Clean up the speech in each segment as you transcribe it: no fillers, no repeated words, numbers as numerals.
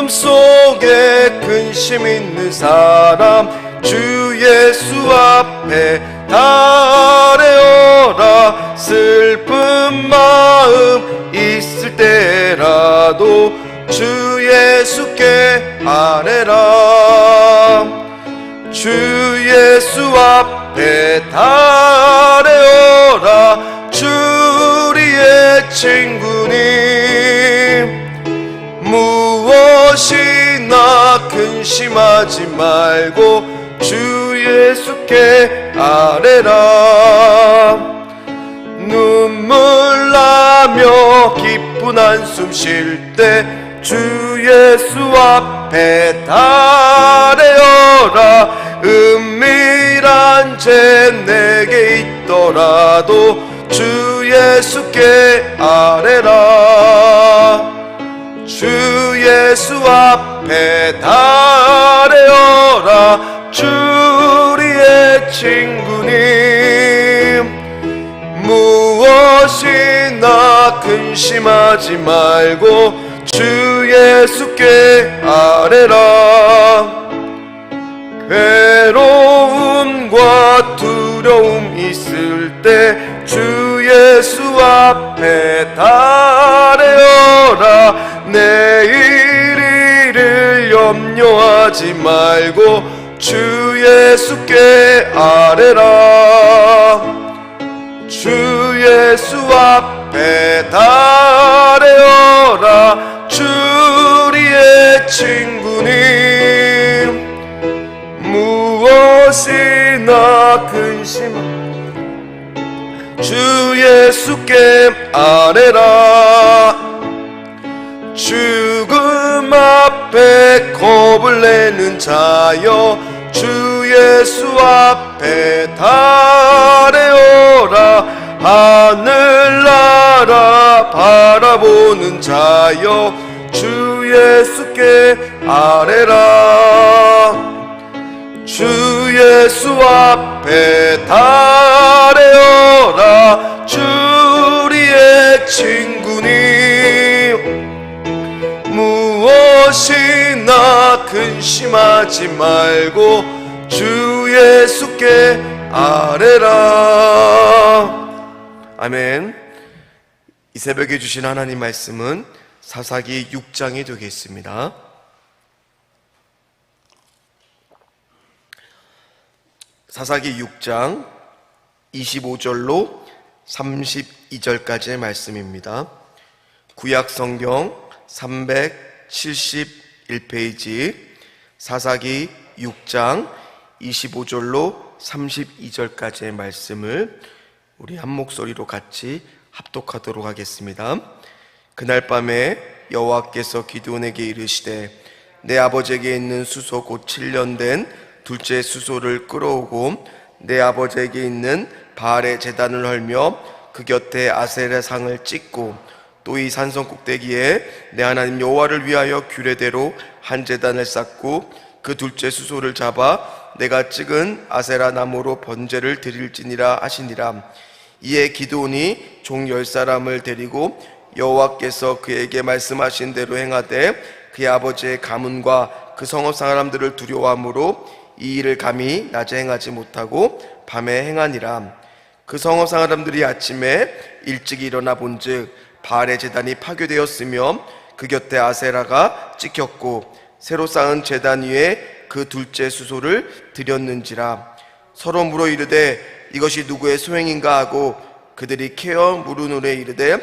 마음속에 근심 있는 사람 주 예수 앞에 달래어라. 슬픈 마음 있을 때라도 주 예수께 아뢰라. 주 예수 앞에 달래어라. 주 우리의 친구님, 무엇이나 근심하지 말고 주 예수께 아뢰라. 눈물 나며 기쁜 한숨 쉴 때 주 예수 앞에 달래어라. 은밀한 죄 내게 있더라도 주 예수께 아뢰라. 주 예수 앞에 달래어라. 주 우리의 친구님, 무엇이나 근심하지 말고 주 예수께 아뢰라. 괴로움과 두려움 있을 때 주 예수 앞에 달래어라. 내일 일을 염려하지 말고 주 예수께 아뢰라. 주 예수 앞에 달래어라. 주 우리의 친구님, 무엇이나 근심 주 예수께 아뢰라. 죽음 앞에 겁을 내는 자여 주 예수 앞에 달래어라. 하늘나라 바라보는 자여 주 예수께 아뢰라. 주 예수 앞에 달래어라. 주 우리의 친구님, 무엇이나 근심하지 말고 주 예수께 아뢰라. 아멘. 이 새벽에 주신 하나님 말씀은 사사기 6장이 되겠습니다. 사사기 6장 25절로 32절까지의 말씀입니다. 구약성경 371페이지 사사기 6장 25절로 32절까지의 말씀을 우리 한 목소리로 같이 합독하도록 하겠습니다. 그날 밤에 여호와께서 기드온에게 이르시되 내 아버지에게 있는 수소 곧 7년 된 둘째 수소를 끌어오고 내 아버지에게 있는 바알의 제단을 헐며 그 곁에 아세라 상을 찍고 또 이 산성 꼭대기에 내 하나님 여호와를 위하여 규례대로 한 제단을 쌓고 그 둘째 수소를 잡아 내가 찍은 아세라 나무로 번제를 드릴지니라 하시니라. 이에 기드온이 종 10사람을 데리고 여호와께서 그에게 말씀하신 대로 행하되 그의 아버지의 가문과 그 성읍 사람들을 두려워함으로 이 일을 감히 낮에 행하지 못하고 밤에 행하니라. 그 성읍 사람들이 아침에 일찍 일어나 본즉 바알의 제단이 파괴되었으며 그 곁에 아세라가 찍혔고 새로 쌓은 제단 위에 그 둘째 수소를 드렸는지라. 서로 물어 이르되 이것이 누구의 소행인가 하고 그들이 캐어 물으노래 이르되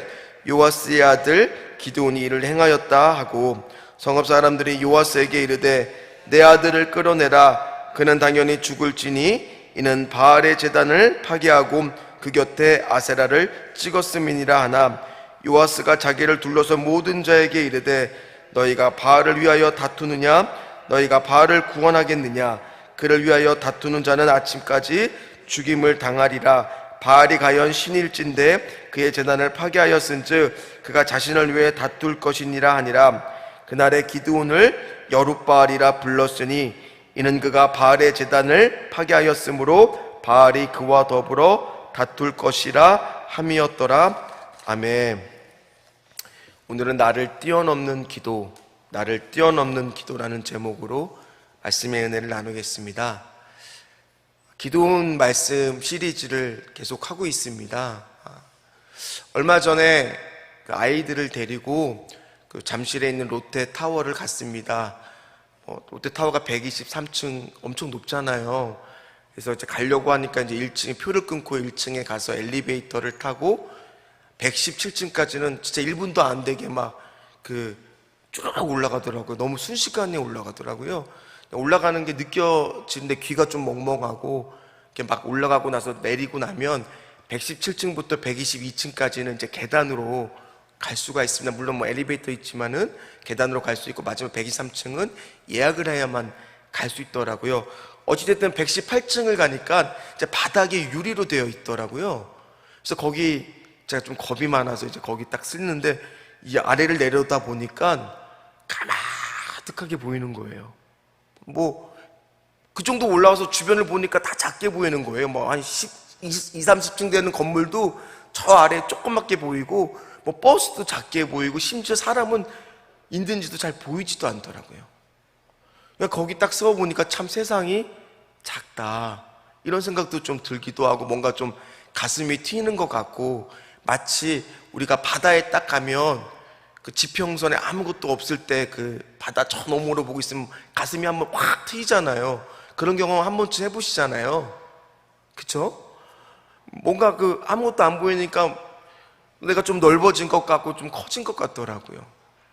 요아스의 아들 기드온이 이를 행하였다 하고 성읍 사람들이 요아스에게 이르되 내 아들을 끌어내라. 그는 당연히 죽을지니 이는 바알의 제단을 파괴하고 그 곁에 아세라를 찍었음이니라 하나 요아스가 자기를 둘러서 모든 자에게 이르되 너희가 바알을 위하여 다투느냐? 너희가 바알을 구원하겠느냐? 그를 위하여 다투는 자는 아침까지 죽임을 당하리라. 바알이 과연 신일진데 그의 제단을 파괴하였은즉 그가 자신을 위해 다툴 것이니라 하니라. 그날에 기드온을 여룻바알이라 불렀으니 이는 그가 바알의 제단을 파괴하였으므로 바알이 그와 더불어 다툴 것이라 함이었더라. 아멘. 오늘은 나를 뛰어넘는 기도, 나를 뛰어넘는 기도라는 제목으로 말씀의 은혜를 나누겠습니다. 기도원 말씀 시리즈를 계속하고 있습니다. 얼마 전에 아이들을 데리고 잠실에 있는 롯데타워를 갔습니다. 롯데타워가 123층 엄청 높잖아요. 그래서 이제 가려고 하니까 이제 1층에 표를 끊고 1층에 가서 엘리베이터를 타고 117층까지는 진짜 1분도 안 되게 쭉 올라가더라고요. 너무 순식간에 올라가더라고요. 올라가는 게 느껴지는데 귀가 좀 멍멍하고 이렇게 막 올라가고 나서 내리고 나면 117층부터 122층까지는 이제 계단으로 갈 수가 있습니다. 물론 엘리베이터 있지만은 계단으로 갈 수 있고 마지막 123층은 예약을 해야만 갈 수 있더라고요. 어찌됐든 118층을 가니까 이제 바닥이 유리로 되어 있더라고요. 그래서 거기 제가 좀 겁이 많아서 이제 거기 딱 쓰는데 이 아래를 내려다 보니까 가마득하게 보이는 거예요. 그 정도 올라와서 주변을 보니까 다 작게 보이는 거예요. 한 20, 30층 되는 건물도 저 아래 조그맣게 보이고 버스도 작게 보이고 심지어 사람은 있는지도 잘 보이지도 않더라고요. 그러니까 거기 딱 서 보니까 참 세상이 작다 이런 생각도 좀 들기도 하고 뭔가 좀 가슴이 튀는 것 같고 마치 우리가 바다에 딱 가면 그 지평선에 아무것도 없을 때 그 바다 저 너머로 보고 있으면 가슴이 한번 확 트이잖아요. 그런 경험 한 번쯤 해보시잖아요. 그쵸? 뭔가 아무것도 안 보이니까 내가 좀 넓어진 것 같고 좀 커진 것 같더라고요.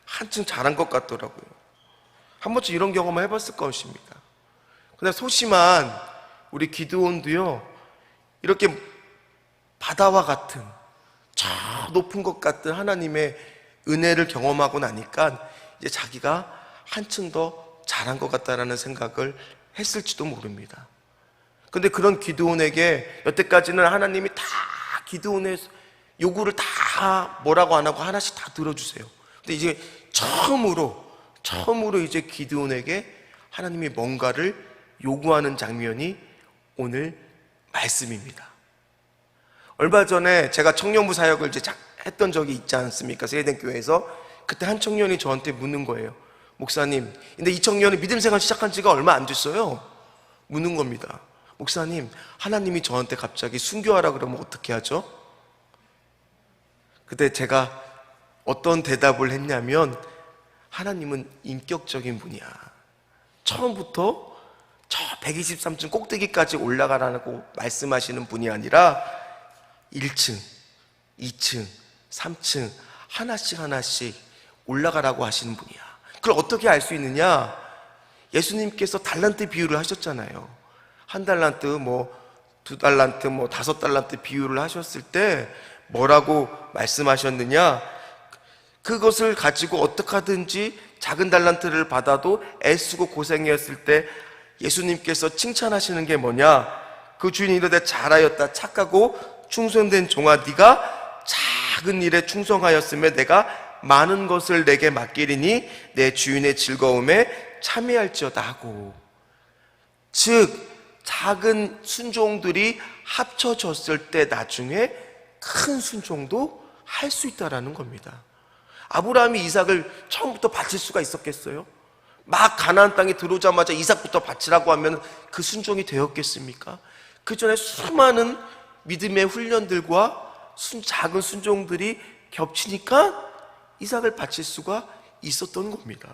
한층 자란 것 같더라고요. 한 번쯤 이런 경험을 해봤을 것입니다. 근데 소심한 우리 기드온도요, 이렇게 바다와 같은 저 높은 것 같은 하나님의 은혜를 경험하고 나니까 이제 자기가 한층 더 잘한 것 같다라는 생각을 했을지도 모릅니다. 근데 그런 기드온에게 여태까지는 하나님이 다 기드온의 요구를 다 뭐라고 안 하고 하나씩 다 들어주세요. 근데 이제 처음으로 이제 기드온에게 하나님이 뭔가를 요구하는 장면이 오늘 말씀입니다. 얼마 전에 제가 청년부 사역을 이제 했던 적이 있지 않습니까? 세대교회에서. 그때 한 청년이 저한테 묻는 거예요. 목사님, 근데 이 청년이 믿음 생활 시작한 지가 얼마 안 됐어요. 묻는 겁니다. 목사님, 하나님이 저한테 갑자기 순교하라 그러면 어떻게 하죠? 그때 제가 어떤 대답을 했냐면, 하나님은 인격적인 분이야. 처음부터 저 123층 꼭대기까지 올라가라고 말씀하시는 분이 아니라 1층, 2층, 3층 하나씩 올라가라고 하시는 분이야. 그걸 어떻게 알 수 있느냐? 예수님께서 달란트 비유를 하셨잖아요. 1달란트, 2달란트, 5달란트 비유를 하셨을 때 뭐라고 말씀하셨느냐? 그것을 가지고 어떻게 하든지 작은 달란트를 받아도 애쓰고 고생했을 때 예수님께서 칭찬하시는 게 뭐냐? 그 주인이 이르되 잘하였다 착하고 충성된 종아, 네가 작은 일에 충성하였으며 내가 많은 것을 내게 맡기리니 내 주인의 즐거움에 참여할지어다 하고, 즉 작은 순종들이 합쳐졌을 때 나중에 큰 순종도 할 수 있다라는 겁니다. 아브라함이 이삭을 처음부터 바칠 수가 있었겠어요? 막 가나안 땅에 들어오자마자 이삭부터 바치라고 하면 그 순종이 되었겠습니까? 그 전에 수많은 믿음의 훈련들과 작은 순종들이 겹치니까 이삭을 바칠 수가 있었던 겁니다.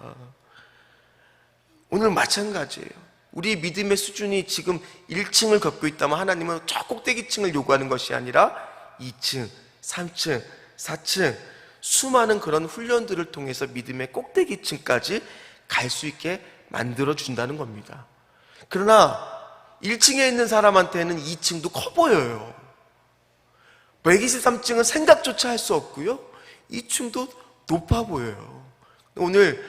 오늘 마찬가지예요. 우리 믿음의 수준이 지금 1층을 걷고 있다면 하나님은 저 꼭대기층을 요구하는 것이 아니라 2층, 3층, 4층 수많은 그런 훈련들을 통해서 믿음의 꼭대기층까지 갈 수 있게 만들어준다는 겁니다. 그러나 1층에 있는 사람한테는 2층도 커 보여요. 123층은 생각조차 할 수 없고요, 2층도 높아 보여요. 오늘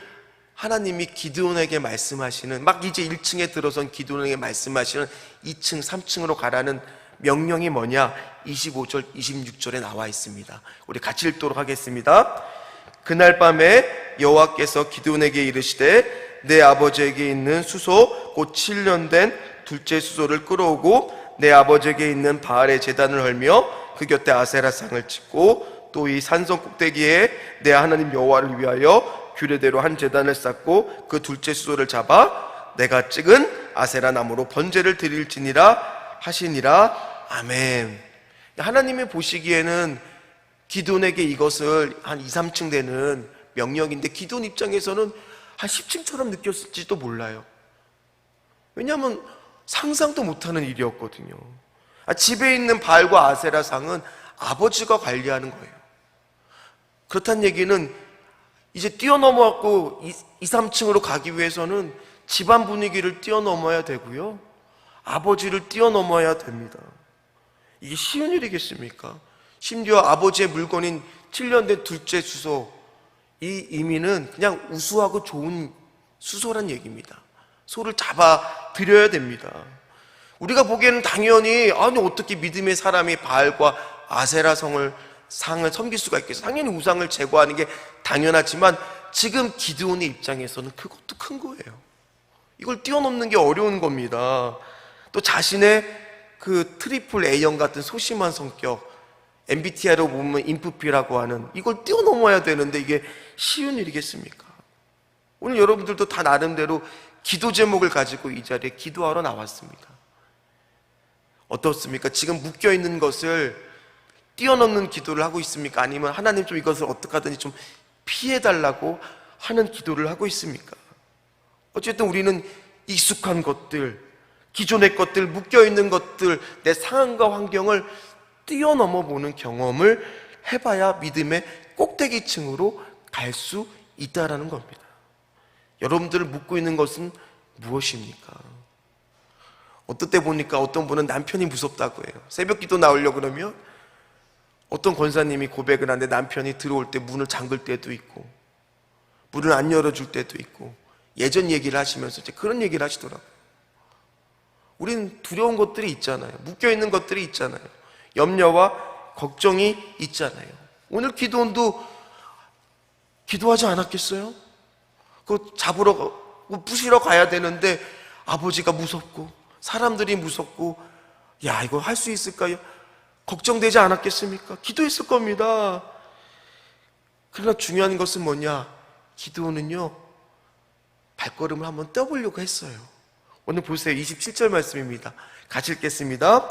하나님이 기드온에게 말씀하시는, 막 이제 1층에 들어선 기드온에게 말씀하시는 2층, 3층으로 가라는 명령이 뭐냐? 25절, 26절에 나와 있습니다. 우리 같이 읽도록 하겠습니다. 그날 밤에 여호와께서 기드온에게 이르시되 내 아버지에게 있는 수소 곧 7년 된 둘째 수소를 끌어오고 내 아버지에게 있는 바알의 제단을 헐며 그 곁에 아세라상을 짓고 또 이 산성 꼭대기에 내 하나님 여호와를 위하여 규례대로 한 제단을 쌓고 그 둘째 수소를 잡아 내가 찍은 아세라 나무로 번제를 드릴지니라 하시니라. 아멘. 하나님이 보시기에는 기드온에게 이것을 한 2, 3층 되는 명령인데 기드온 입장에서는 한 10층처럼 느꼈을지도 몰라요. 왜냐하면 상상도 못하는 일이었거든요. 집에 있는 바알과 아세라 상은 아버지가 관리하는 거예요. 그렇다는 얘기는 이제 뛰어넘어갖고 2, 3층으로 가기 위해서는 집안 분위기를 뛰어넘어야 되고요, 아버지를 뛰어넘어야 됩니다. 이게 쉬운 일이겠습니까? 심지어 아버지의 물건인 7년 된 둘째 수소, 이 의미는 그냥 우수하고 좋은 수소란 얘기입니다. 소를 잡아 드려야 됩니다. 우리가 보기에는 당연히 아니 어떻게 믿음의 사람이 바알과 아세라 상을 섬길 수가 있겠어? 당연히 우상을 제거하는 게 당연하지만 지금 기드온의 입장에서는 그것도 큰 거예요. 이걸 뛰어넘는 게 어려운 겁니다. 또 자신의 그 트리플 A형 같은 소심한 성격, MBTI로 보면 인프피라고 하는, 이걸 뛰어넘어야 되는데 이게 쉬운 일이겠습니까? 오늘 여러분들도 다 나름대로 기도 제목을 가지고 이 자리에 기도하러 나왔습니다. 어떻습니까? 지금 묶여있는 것을 뛰어넘는 기도를 하고 있습니까? 아니면 하나님 좀 이것을 어떻게 하든지 좀 피해달라고 하는 기도를 하고 있습니까? 어쨌든 우리는 익숙한 것들, 기존의 것들, 묶여있는 것들, 내 상황과 환경을 뛰어넘어 보는 경험을 해봐야 믿음의 꼭대기층으로 갈 수 있다라는 겁니다. 여러분들을 묶고 있는 것은 무엇입니까? 어떨 때 보니까 어떤 분은 남편이 무섭다고 해요. 새벽 기도 나오려고 그러면 어떤 권사님이 고백을 하는데 남편이 들어올 때 문을 잠글 때도 있고 문을 안 열어줄 때도 있고 예전 얘기를 하시면서 이제 그런 얘기를 하시더라고요. 우린 두려운 것들이 있잖아요. 묶여있는 것들이 있잖아요. 염려와 걱정이 있잖아요. 오늘 기도원도 기도하지 않았겠어요? 그거 잡으러 부시러 가야 되는데 아버지가 무섭고 사람들이 무섭고 야 이거 할 수 있을까요? 걱정되지 않았겠습니까? 기도했을 겁니다. 그러나 중요한 것은 뭐냐? 기도는요 발걸음을 한번 떼보려고 했어요. 오늘 보세요. 27절 말씀입니다. 같이 읽겠습니다.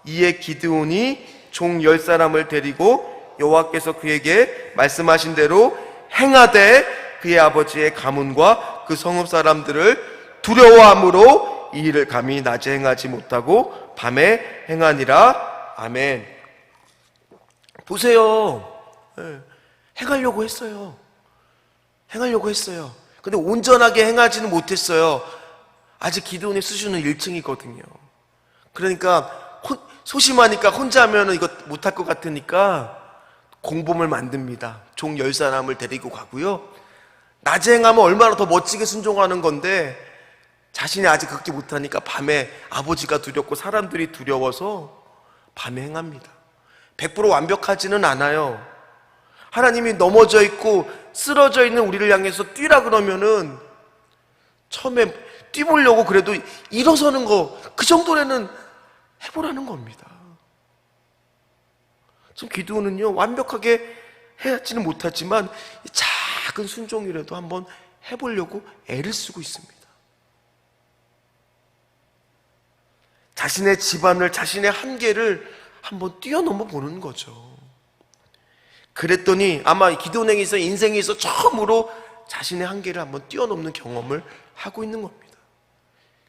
이에 기드온이 종 10사람을 데리고 여호와께서 그에게 말씀하신 대로 행하되 그의 아버지의 가문과 그 성읍 사람들을 두려워함으로 이 일을 감히 낮에 행하지 못하고 밤에 행하니라. 아멘. 보세요. 행하려고 했어요. 행하려고 했어요. 근데 온전하게 행하지는 못했어요. 아직 기드온의 수준은 1층이거든요. 그러니까 소심하니까 혼자 하면 이거 못할 것 같으니까 공범을 만듭니다. 종 10사람을 데리고 가고요. 낮에 행하면 얼마나 더 멋지게 순종하는 건데 자신이 아직 그렇게 못하니까 밤에 아버지가 두렵고 사람들이 두려워서 밤에 행합니다. 100% 완벽하지는 않아요. 하나님이 넘어져 있고 쓰러져 있는 우리를 향해서 뛰라 그러면은 처음에 뛰보려고 그래도 일어서는 거 그 정도는 해보라는 겁니다. 지금 기도는요 완벽하게 해야지는 못하지만 작은 순종이라도 한번 해보려고 애를 쓰고 있습니다. 자신의 집안을, 자신의 한계를 한번 뛰어넘어 보는 거죠. 그랬더니 아마 기도원에게서 인생에서 처음으로 자신의 한계를 한번 뛰어넘는 경험을 하고 있는 겁니다.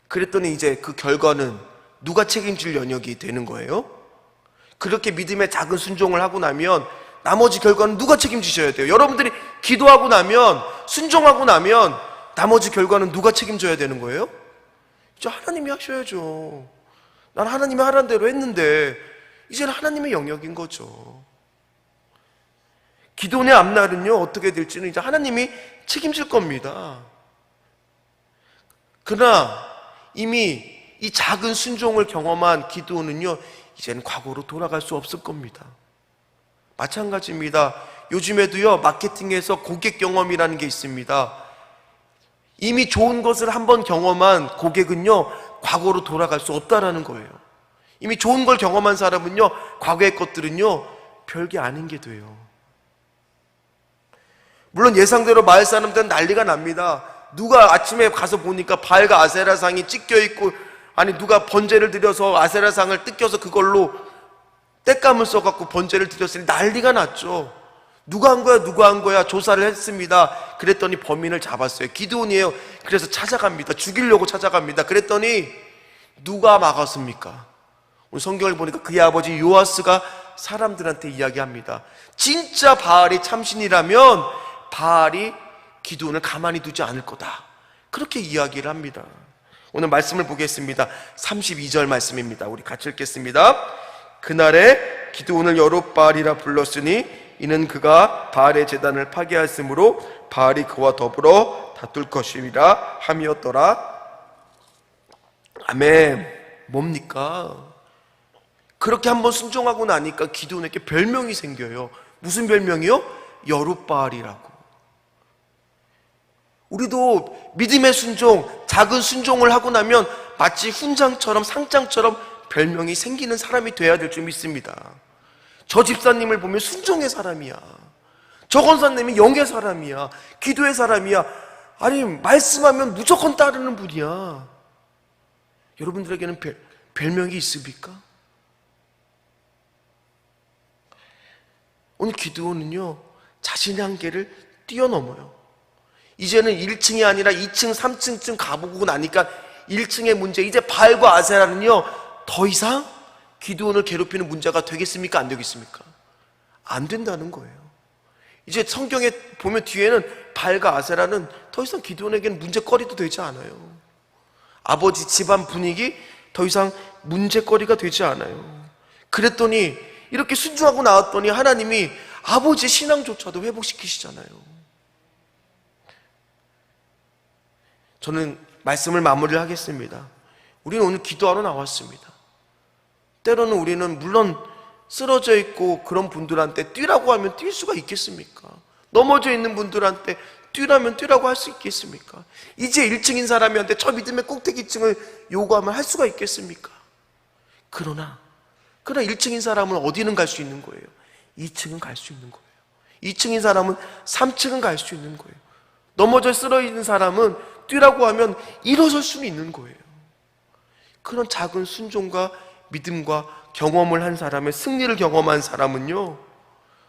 그랬더니 이제 그 결과는 누가 책임질 영역이 되는 거예요? 그렇게 믿음의 작은 순종을 하고 나면 나머지 결과는 누가 책임지셔야 돼요? 여러분들이 기도하고 나면, 순종하고 나면 나머지 결과는 누가 책임져야 되는 거예요? 이제 하나님이 하셔야죠. 난 하나님이 하라는 대로 했는데 이제는 하나님의 영역인 거죠. 기도의 앞날은요 어떻게 될지는 이제 하나님이 책임질 겁니다. 그러나 이미 이 작은 순종을 경험한 기도는요 이제는 과거로 돌아갈 수 없을 겁니다. 마찬가지입니다. 요즘에도요 마케팅에서 고객 경험이라는 게 있습니다. 이미 좋은 것을 한번 경험한 고객은요, 과거로 돌아갈 수 없다라는 거예요. 이미 좋은 걸 경험한 사람은요, 과거의 것들은요, 별게 아닌 게 돼요. 물론 예상대로 마을 사람들은 난리가 납니다. 누가 아침에 가서 보니까 바알과 아세라상이 찢겨있고, 아니 누가 번제를 드려서 아세라상을 뜯겨서 그걸로 땔감을 써갖고 번제를 드렸으니 난리가 났죠. 누가 한 거야? 누가 한 거야? 조사를 했습니다. 그랬더니 범인을 잡았어요. 기드온이에요. 그래서 찾아갑니다. 죽이려고 찾아갑니다. 그랬더니 누가 막았습니까? 오늘 성경을 보니까 그의 아버지 요아스가 사람들한테 이야기합니다. 진짜 바알이 참신이라면 바알이 기드온을 가만히 두지 않을 거다. 그렇게 이야기를 합니다. 오늘 말씀을 보겠습니다. 32절 말씀입니다. 우리 같이 읽겠습니다. 그날에 기드온을 여룻바알이라 불렀으니 이는 그가 바알의 제단을 파괴하였으므로 바알이 그와 더불어 다툴 것이라 함이었더라. 아멘. 뭡니까? 그렇게 한번 순종하고 나니까 기드온에게 별명이 생겨요. 무슨 별명이요? 여룻바알이라고. 우리도 믿음의 순종, 작은 순종을 하고 나면 마치 훈장처럼 상장처럼 별명이 생기는 사람이 돼야 될 줄 믿습니다. 저 집사님을 보면 순종의 사람이야. 저 권사님이 영의 사람이야. 기도의 사람이야. 아니 말씀하면 무조건 따르는 분이야. 여러분들에게는 별명이 있습니까? 오늘 기드온은요, 자신의 한계를 뛰어넘어요. 이제는 1층이 아니라 2층, 3층쯤 가보고 나니까 1층의 문제, 이제 바알과 아세라는요, 더 이상 기드온을 괴롭히는 문제가 되겠습니까? 안 되겠습니까? 안 된다는 거예요. 이제 성경에 보면 뒤에는 바알과 아세라는 더 이상 기드온에게는 문제거리도 되지 않아요. 아버지 집안 분위기 더 이상 문제거리가 되지 않아요. 그랬더니 이렇게 순종하고 나왔더니 하나님이 아버지의 신앙조차도 회복시키시잖아요. 저는 말씀을 마무리를 하겠습니다. 우리는 오늘 기도하러 나왔습니다. 때로는 우리는 물론 쓰러져 있고 그런 분들한테 뛰라고 하면 뛸 수가 있겠습니까? 넘어져 있는 분들한테 뛰라면 뛰라고 할 수 있겠습니까? 이제 1층인 사람한테 저 믿음의 꼭대기층을 요구하면 할 수가 있겠습니까? 그러나 1층인 사람은 어디는 갈 수 있는 거예요? 2층은 갈 수 있는 거예요. 2층인 사람은 3층은 갈 수 있는 거예요. 넘어져 쓰러 있는 사람은 뛰라고 하면 일어설 수는 있는 거예요. 그런 작은 순종과 믿음과 경험을 한 사람의 승리를 경험한 사람은요,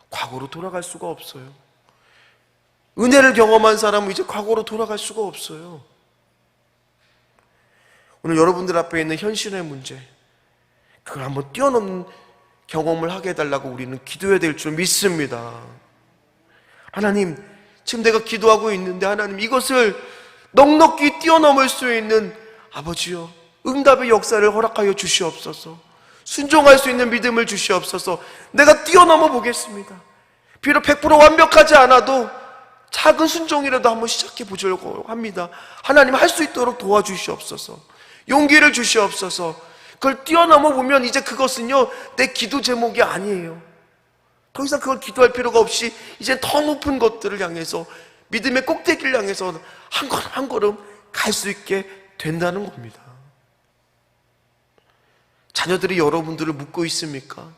과거로 돌아갈 수가 없어요. 은혜를 경험한 사람은 이제 과거로 돌아갈 수가 없어요. 오늘 여러분들 앞에 있는 현실의 문제, 그걸 한번 뛰어넘는 경험을 하게 해달라고 우리는 기도해야 될 줄 믿습니다. 하나님, 지금 내가 기도하고 있는데 하나님 이것을 넉넉히 뛰어넘을 수 있는 아버지여, 응답의 역사를 허락하여 주시옵소서. 순종할 수 있는 믿음을 주시옵소서. 내가 뛰어넘어 보겠습니다. 비록 100% 완벽하지 않아도 작은 순종이라도 한번 시작해 보려고 합니다. 하나님 할 수 있도록 도와주시옵소서. 용기를 주시옵소서. 그걸 뛰어넘어 보면 이제 그것은요, 내 기도 제목이 아니에요. 더 이상 그걸 기도할 필요가 없이 이제 더 높은 것들을 향해서, 믿음의 꼭대기를 향해서 한 걸음 한 걸음 갈 수 있게 된다는 겁니다. 자녀들이 여러분들을 묻고 있습니까?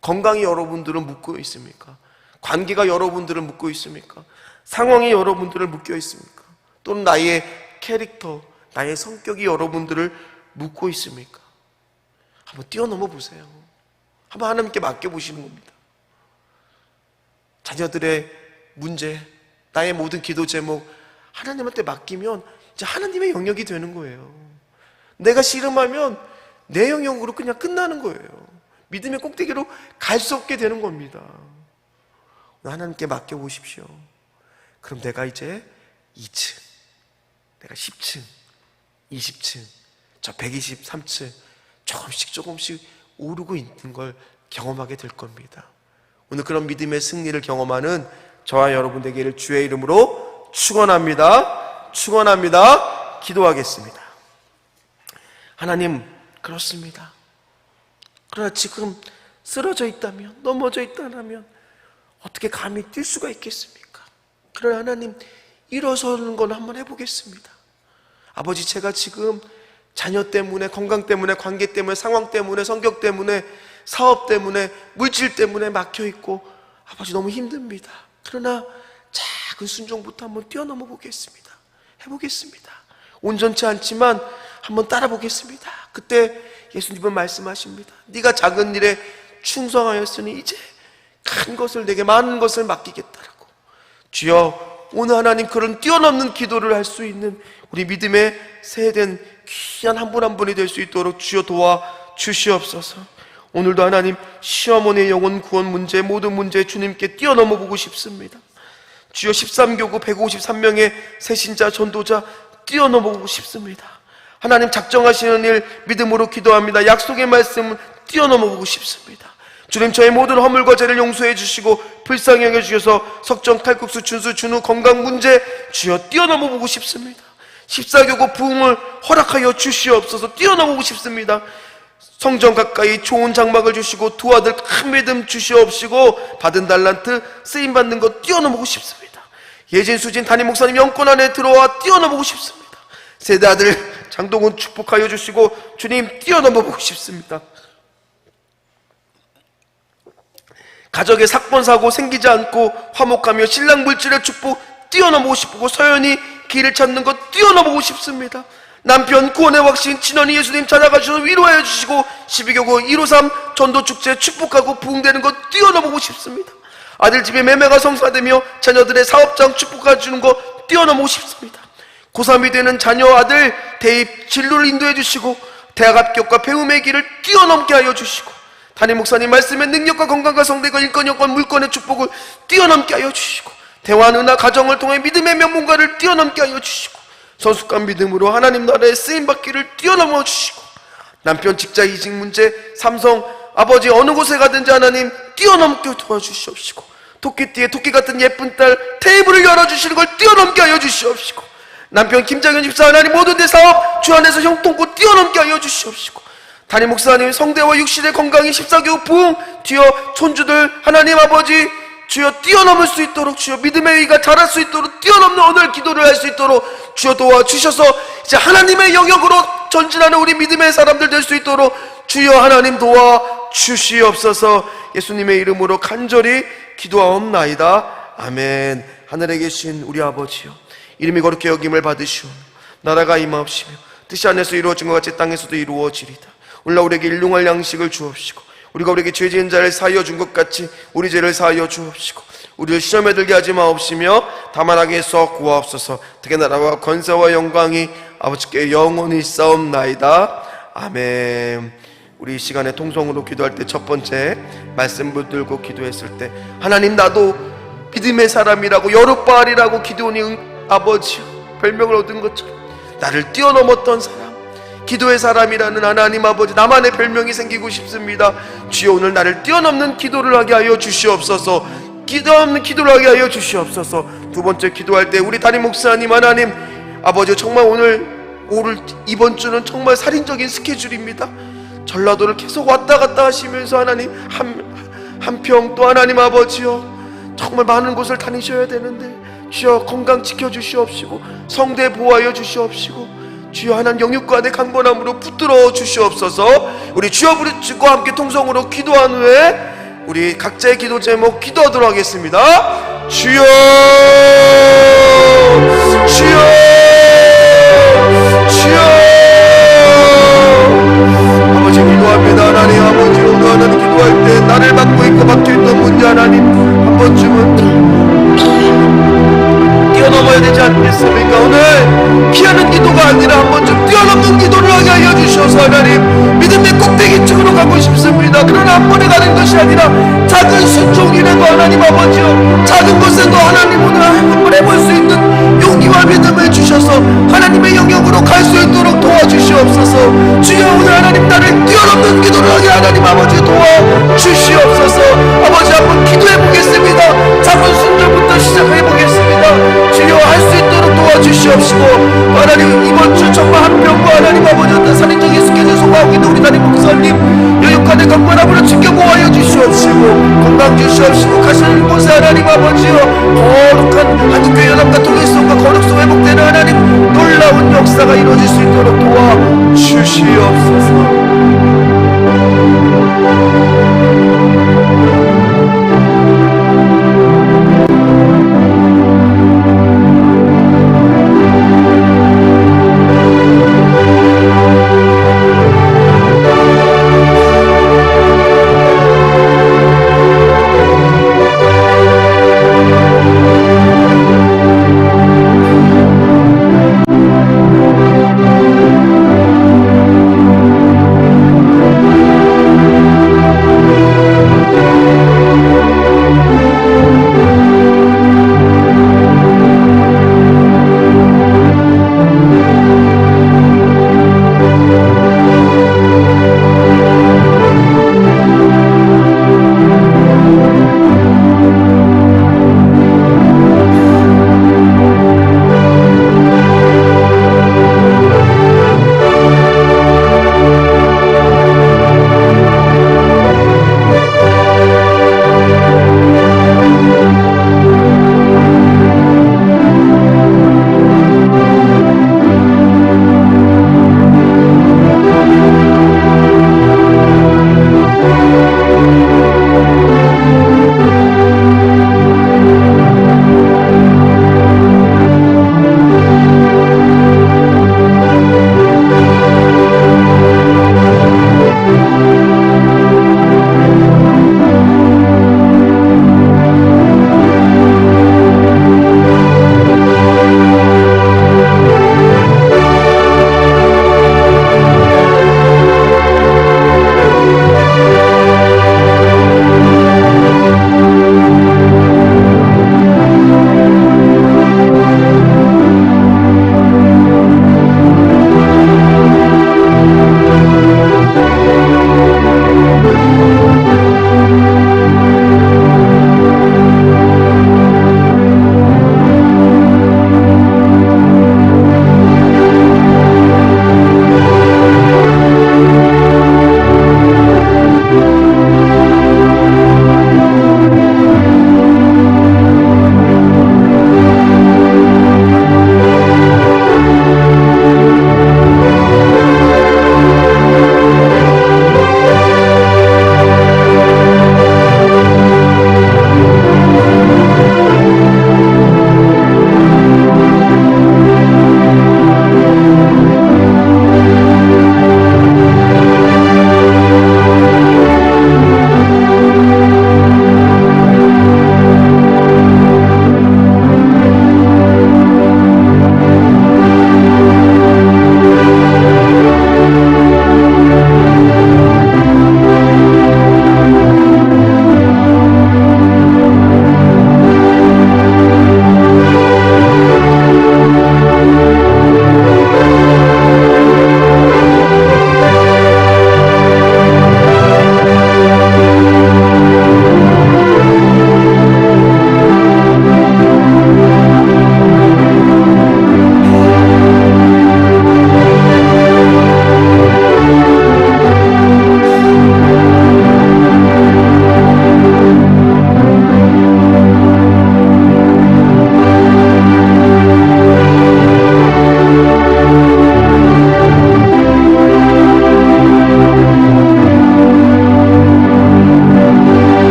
건강이 여러분들을 묻고 있습니까? 관계가 여러분들을 묻고 있습니까? 상황이 여러분들을 묻고 있습니까? 또는 나의 캐릭터, 나의 성격이 여러분들을 묻고 있습니까? 한번 뛰어넘어 보세요. 한번 하나님께 맡겨보시는 겁니다. 자녀들의 문제, 나의 모든 기도 제목 하나님한테 맡기면 이제 하나님의 영역이 되는 거예요. 내가 씨름하면 내 영역으로 그냥 끝나는 거예요. 믿음의 꼭대기로 갈 수 없게 되는 겁니다. 하나님께 맡겨보십시오. 그럼 내가 이제 2층, 내가 10층, 20층, 저 123층 조금씩 오르고 있는 걸 경험하게 될 겁니다. 오늘 그런 믿음의 승리를 경험하는 저와 여러분 되기를 주의 이름으로 축원합니다. 축원합니다. 기도하겠습니다. 하나님, 그렇습니다. 그러나 지금 쓰러져 있다면, 넘어져 있다면 어떻게 감히 뛸 수가 있겠습니까? 그러나 하나님, 일어서는 건 한번 해보겠습니다. 아버지, 제가 지금 자녀 때문에, 건강 때문에, 관계 때문에, 상황 때문에, 성격 때문에, 사업 때문에, 물질 때문에 막혀있고 아버지 너무 힘듭니다. 그러나 작은 순종부터 한번 뛰어넘어 보겠습니다. 해보겠습니다. 온전치 않지만 한번 따라 보겠습니다. 그때 예수님은 말씀하십니다. 네가 작은 일에 충성하였으니 이제 큰 것을, 내게 많은 것을 맡기겠다라고. 주여, 오늘 하나님 그런 뛰어넘는 기도를 할 수 있는 우리 믿음의 세된 귀한 한 분 한 분이 될 수 있도록 주여 도와 주시옵소서. 오늘도 하나님 시어머니의 영혼 구원 문제, 모든 문제 주님께 뛰어넘어 보고 싶습니다. 주여 13교구 153명의 새신자 전도자 뛰어넘어 보고 싶습니다. 하나님 작정하시는 일 믿음으로 기도합니다. 약속의 말씀 뛰어넘어 보고 싶습니다. 주님, 저의 모든 허물과 죄를 용서해 주시고 불쌍히 여겨 주셔서 석정, 칼국수, 준수, 준우 건강 문제 주여 뛰어넘어 보고 싶습니다. 14교구 부흥을 허락하여 주시옵소서. 뛰어넘어 보고 싶습니다. 성전 가까이 좋은 장막을 주시고 두 아들 큰 믿음 주시옵시고 받은 달란트 쓰임받는 것 뛰어넘어 보고 싶습니다. 예진, 수진, 담임 목사님 영권 안에 들어와 뛰어넘어 보고 싶습니다. 세대 아들 장동훈 축복하여 주시고 주님 뛰어넘어 보고 싶습니다. 가족의 사건 사고 생기지 않고 화목하며 신랑 물질의 축복 뛰어넘어 보고 싶고 서연이 길을 찾는 것 뛰어넘어 보고 싶습니다. 남편 구원의 확신 친언니 예수님 찾아가 주셔서 위로하여 주시고 12교구 153 전도축제 축복하고 부흥되는 것 뛰어넘어 보고 싶습니다. 아들 집에 매매가 성사되며 자녀들의 사업장 축복해 주는 것 뛰어넘어 보고 싶습니다. 고3이 되는 자녀 아들 대입 진로를 인도해 주시고 대학 합격과 배움의 길을 뛰어넘게 하여 주시고 담임 목사님 말씀의 능력과 건강과 성대과 일권 여권 물권의 축복을 뛰어넘게 하여 주시고 대화 은하 가정을 통해 믿음의 명문가를 뛰어넘게 하여 주시고 성숙한 믿음으로 하나님 나라의 쓰임받기를 뛰어넘어 주시고 남편 직자 이직 문제 삼성 아버지 어느 곳에 가든지 하나님 뛰어넘게 도와주시옵시고 토끼띠에 토끼 같은 예쁜 딸 테이블을 열어주시는 걸 뛰어넘게 하여 주시옵시고 남편 김장현 집사 하나님 모든 데 사업 주 안에서 형통고 뛰어넘게 하여 주시옵시고 담임 목사님 성대와 육신의 건강이 14교육 부흥 주여 손주들 하나님 아버지 주여 뛰어넘을 수 있도록 주여 믿음의 의가 자랄 수 있도록 뛰어넘는 오늘 기도를 할 수 있도록 주여 도와주셔서 이제 하나님의 영역으로 전진하는 우리 믿음의 사람들 될 수 있도록 주여 하나님 도와주시옵소서. 예수님의 이름으로 간절히 기도하옵나이다. 아멘. 하늘에 계신 우리 아버지여 이름이 거룩히 여김을 받으시오 나라가 임하옵시며 뜻이 하늘에서 이루어진 것 같이 땅에서도 이루어지리다. 오늘날 우리에게 일용할 양식을 주옵시고 우리가 우리에게 죄 지은 자를 사하여 준 것 같이 우리 죄를 사하여 주옵시고 우리를 시험에 들게 하지 마옵시며 다만 악에서 구하옵소서. 특히 나라와 권세와 영광이 아버지께 영원히 있사옵나이다. 아멘. 우리 이 시간에 통성으로 기도할 때 첫 번째 말씀 붙들고 기도했을 때 하나님 나도 믿음의 사람이라고 여룻바알이라고 기도하니 아버지 별명을 얻은 것처럼 나를 뛰어넘었던 사람 기도의 사람이라는 하나님 아버지 나만의 별명이 생기고 싶습니다. 주여 오늘 나를 뛰어넘는 기도를 하게 하여 주시옵소서. 뛰어넘는 기도를 하게 하여 주시옵소서. 두 번째 기도할 때 우리 담임 목사님 하나님 아버지 정말 오늘 이번 주는 정말 살인적인 스케줄입니다. 전라도를 계속 왔다 갔다 하시면서 하나님 한평 또 하나님 아버지요 정말 많은 곳을 다니셔야 되는데 주여 건강 지켜주시옵시고 성대 보호하여 주시옵시고 주여 하나님 영육간의 강건함으로 붙들어 주시옵소서. 우리 주여 부르짖고 함께 통성으로 기도한 후에 우리 각자의 기도 제목 기도하도록 하겠습니다. 주여 주여 주여 아버지 기도합니다. 하나님 아버지 오늘 하나님 기도할 때 나를 막고 있고 막혀있던 문제 하나님 한 번쯤은 뛰어넘어야 되지 않겠습니까? 오늘 피하는 기도가 아니라 한 번쯤 뛰어넘는 기도를 하게 하여 주셔서 하나님 믿음의 꼭대기 쪽으로 가고 싶습니다. 그러나 한 번에 가는 것이 아니라 작은 순종이라도 하나님 아버지요 작은 것에도 하나님 오늘 한번 해볼 수 있는 용기와 믿음을 주셔서 하나님의 영역으로 갈 수 있도록 도와주시옵소서. 주여 오늘 하나님 나를 뛰어넘는 기도를 하게 하나님 아버지 도와주시옵소서. 아버지 한번 기도해 보겠습니다. 작은 순종부터 시작해 보겠습니다. 주여 할 수 있도록 도와주시옵시고 하나님 이번 주 정말 한평과 하나님 아버지 어떤 살인적인 스케줄 소화하고 있는 우리 담임 목사님 여육간의 강건함으로 지켜보아여 주시옵시고 건강 주시옵시고 가시는 곳에 하나님 아버지여 거룩한 한국교회 연합과 통일성과 거룩성 회복되는 하나님 놀라운 역사가 이루어질 수 있도록 도와 주시옵소서.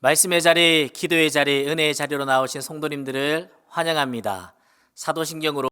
말씀의 자리, 기도의 자리, 은혜의 자리로 나오신 성도님들을 환영합니다. 사도신경으로